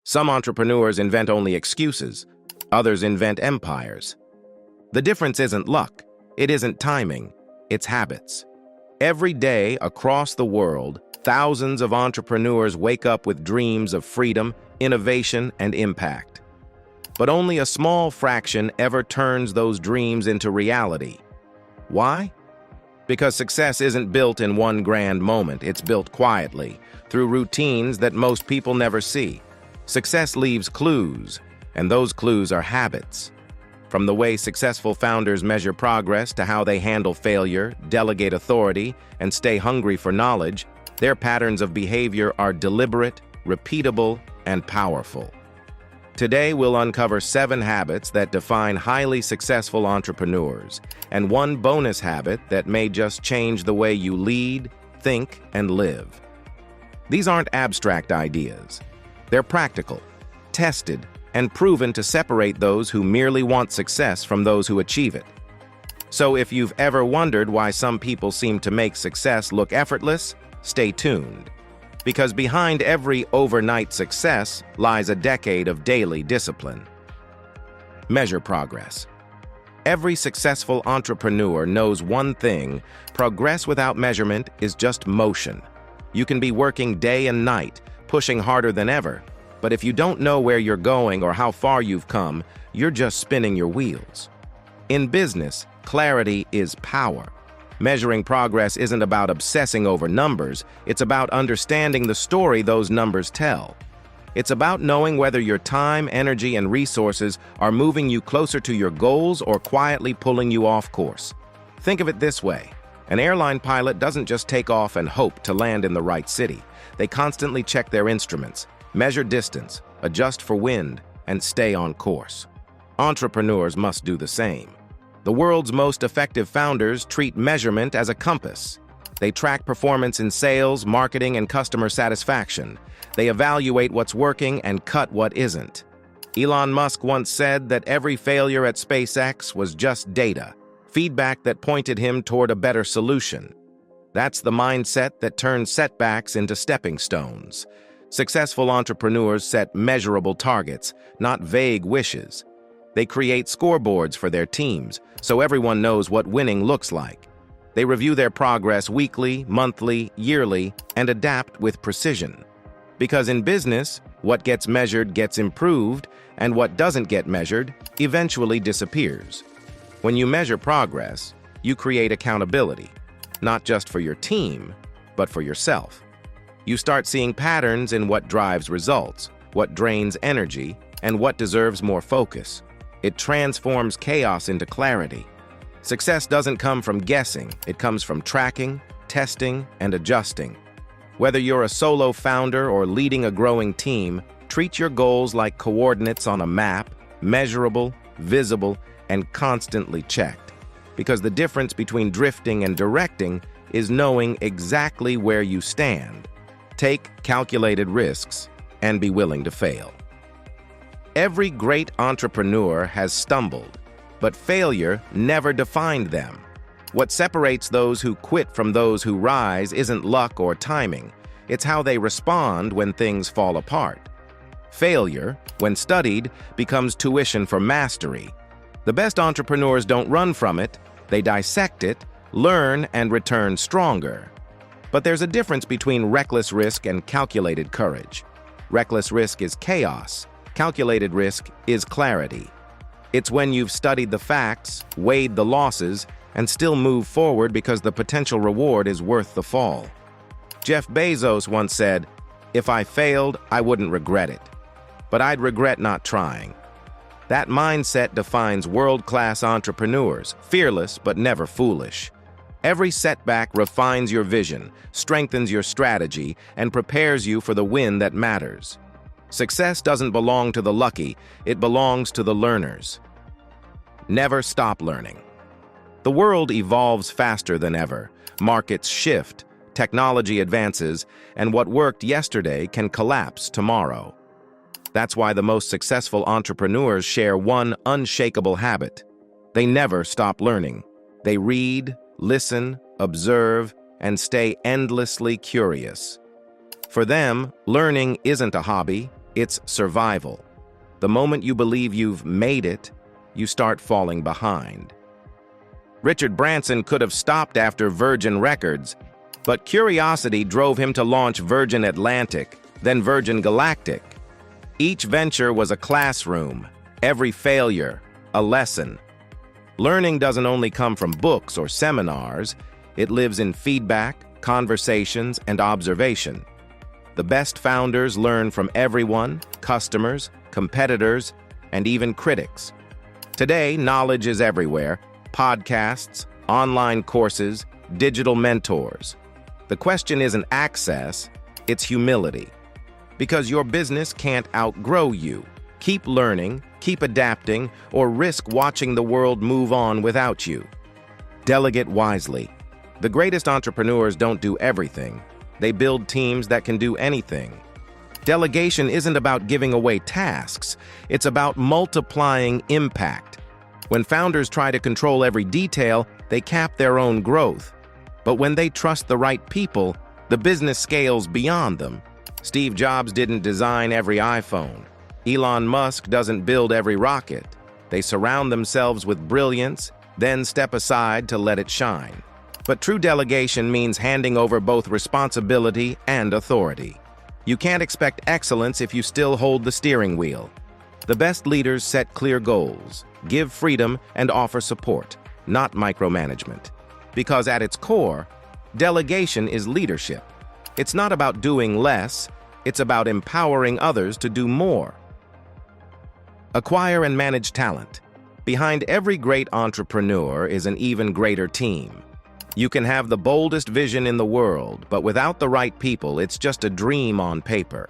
Some entrepreneurs invent only excuses, others invent empires. The difference isn't luck, it isn't timing, it's habits. Every day across the world, thousands of entrepreneurs wake up with dreams of freedom, innovation, and impact. But only a small fraction ever turns those dreams into reality. Why? Because success isn't built in one grand moment, it's built quietly, through routines that most people never see. Success leaves clues, and those clues are habits. From the way successful founders measure progress to how they handle failure, delegate authority, and stay hungry for knowledge, their patterns of behavior are deliberate, repeatable, and powerful. Today, we'll uncover 7 habits that define highly successful entrepreneurs, and one bonus habit that may just change the way you lead, think, and live. These aren't abstract ideas. They're practical, tested, and proven to separate those who merely want success from those who achieve it. So if you've ever wondered why some people seem to make success look effortless, stay tuned. Because behind every overnight success lies a decade of daily discipline. Measure progress. Every successful entrepreneur knows one thing: progress without measurement is just motion. You can be working day and night, pushing harder than ever, but if you don't know where you're going or how far you've come, you're just spinning your wheels. In business, clarity is power. Measuring progress isn't about obsessing over numbers, it's about understanding the story those numbers tell. It's about knowing whether your time, energy, and resources are moving you closer to your goals or quietly pulling you off course. Think of it this way: an airline pilot doesn't just take off and hope to land in the right city. They constantly check their instruments, measure distance, adjust for wind, and stay on course. Entrepreneurs must do the same. The world's most effective founders treat measurement as a compass. They track performance in sales, marketing, and customer satisfaction. They evaluate what's working and cut what isn't. Elon Musk once said that every failure at SpaceX was just data, feedback that pointed him toward a better solution. That's the mindset that turns setbacks into stepping stones. Successful entrepreneurs set measurable targets, not vague wishes. They create scoreboards for their teams, so everyone knows what winning looks like. They review their progress weekly, monthly, yearly, and adapt with precision. Because in business, what gets measured gets improved, and what doesn't get measured eventually disappears. When you measure progress, you create accountability, not just for your team, but for yourself. You start seeing patterns in what drives results, what drains energy, and what deserves more focus. It transforms chaos into clarity. Success doesn't come from guessing, it comes from tracking, testing, and adjusting. Whether you're a solo founder or leading a growing team, treat your goals like coordinates on a map, measurable, visible, and constantly checked. Because the difference between drifting and directing is knowing exactly where you stand. Take calculated risks and be willing to fail. Every great entrepreneur has stumbled, but failure never defined them. What separates those who quit from those who rise isn't luck or timing. It's how they respond when things fall apart. Failure, when studied, becomes tuition for mastery. The best entrepreneurs don't run from it, they dissect it, learn, and return stronger. But there's a difference between reckless risk and calculated courage. Reckless risk is chaos. Calculated risk is clarity. It's when you've studied the facts, weighed the losses, and still move forward because the potential reward is worth the fall. Jeff Bezos once said, "If I failed, I wouldn't regret it. But I'd regret not trying." That mindset defines world-class entrepreneurs, fearless but never foolish. Every setback refines your vision, strengthens your strategy, and prepares you for the win that matters. Success doesn't belong to the lucky, it belongs to the learners. Never stop learning. The world evolves faster than ever. Markets shift, technology advances, and what worked yesterday can collapse tomorrow. That's why the most successful entrepreneurs share one unshakable habit. They never stop learning. They read, listen, observe, and stay endlessly curious. For them, learning isn't a hobby, It's survival. The moment you believe you've made it, you start falling behind. Richard Branson could have stopped after Virgin Records, but curiosity drove him to launch Virgin Atlantic, then Virgin Galactic. Each venture was a classroom, every failure, a lesson. Learning doesn't only come from books or seminars, it lives in feedback, conversations, and observation. The best founders learn from everyone, customers, competitors, and even critics. Today, knowledge is everywhere: podcasts, online courses, digital mentors. The question isn't access, it's humility. Because your business can't outgrow you. Keep learning, keep adapting, or risk watching the world move on without you. Delegate wisely. The greatest entrepreneurs don't do everything. They build teams that can do anything. Delegation isn't about giving away tasks. It's about multiplying impact. When founders try to control every detail, they cap their own growth. But when they trust the right people, the business scales beyond them. Steve Jobs didn't design every iPhone. Elon Musk doesn't build every rocket. They surround themselves with brilliance, then step aside to let it shine. But true delegation means handing over both responsibility and authority. You can't expect excellence if you still hold the steering wheel. The best leaders set clear goals, give freedom, and offer support, not micromanagement. Because at its core, delegation is leadership. It's not about doing less, it's about empowering others to do more. Acquire and manage talent. Behind every great entrepreneur is an even greater team. You can have the boldest vision in the world, but without the right people, it's just a dream on paper.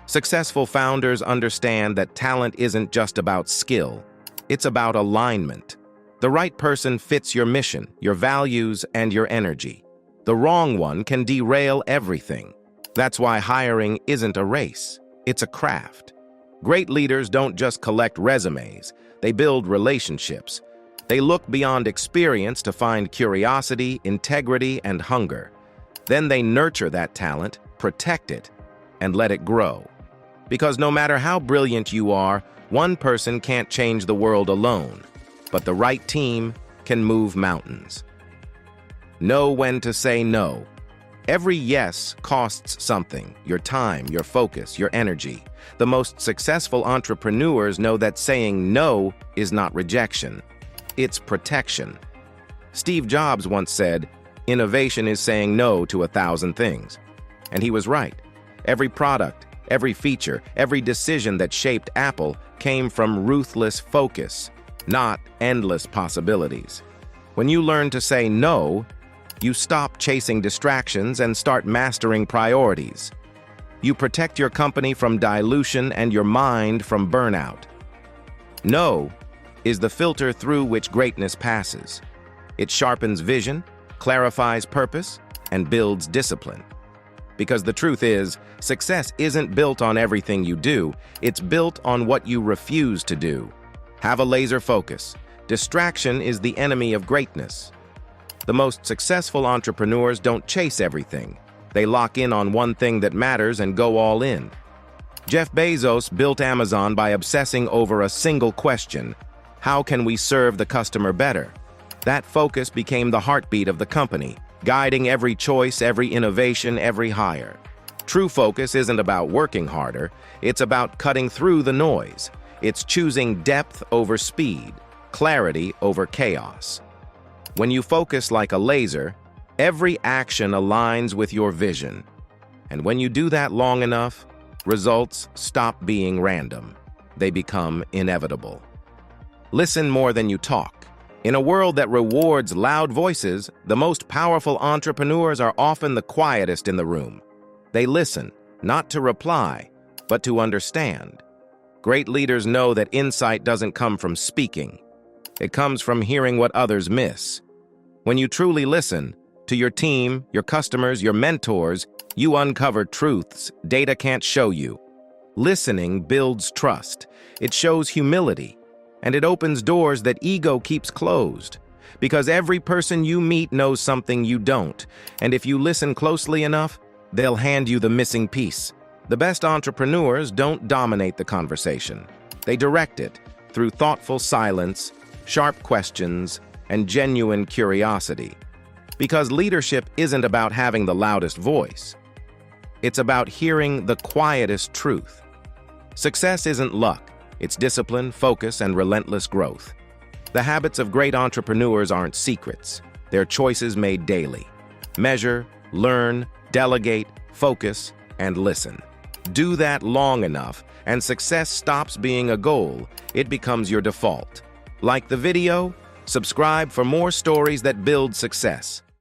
Successful founders understand that talent isn't just about skill, it's about alignment. The right person fits your mission, your values, and your energy. The wrong one can derail everything. That's why hiring isn't a race, it's a craft. Great leaders don't just collect resumes, they build relationships. They look beyond experience to find curiosity, integrity, and hunger. Then they nurture that talent, protect it, and let it grow. Because no matter how brilliant you are, one person can't change the world alone, but the right team can move mountains. Know when to say no. Every yes costs something: your time, your focus, your energy. The most successful entrepreneurs know that saying no is not rejection. It's protection. Steve Jobs once said, "Innovation is saying no to 1,000 things." And he was right. Every product, every feature, every decision that shaped Apple came from ruthless focus, not endless possibilities. When you learn to say no, you stop chasing distractions and start mastering priorities. You protect your company from dilution and your mind from burnout. No is the filter through which greatness passes. It sharpens vision, clarifies purpose, and builds discipline. Because the truth is, success isn't built on everything you do, it's built on what you refuse to do. Have a laser focus. Distraction is the enemy of greatness. The most successful entrepreneurs don't chase everything. They lock in on one thing that matters and go all in. Jeff Bezos built Amazon by obsessing over a single question: how can we serve the customer better? That focus became the heartbeat of the company, guiding every choice, every innovation, every hire. True focus isn't about working harder, it's about cutting through the noise. It's choosing depth over speed, clarity over chaos. When you focus like a laser, every action aligns with your vision. And when you do that long enough, results stop being random. They become inevitable. Listen more than you talk. In a world that rewards loud voices, the most powerful entrepreneurs are often the quietest in the room. They listen, not to reply, but to understand. Great leaders know that insight doesn't come from speaking. It comes from hearing what others miss. When you truly listen, to your team, your customers, your mentors, you uncover truths data can't show you. Listening builds trust. It shows humility. And it opens doors that ego keeps closed. Because every person you meet knows something you don't. And if you listen closely enough, they'll hand you the missing piece. The best entrepreneurs don't dominate the conversation. They direct it through thoughtful silence, sharp questions, and genuine curiosity. Because leadership isn't about having the loudest voice. It's about hearing the quietest truth. Success isn't luck. It's discipline, focus, and relentless growth. The habits of great entrepreneurs aren't secrets. They're choices made daily. Measure, learn, delegate, focus, and listen. Do that long enough, and success stops being a goal. It becomes your default. Like the video? Subscribe for more stories that build success.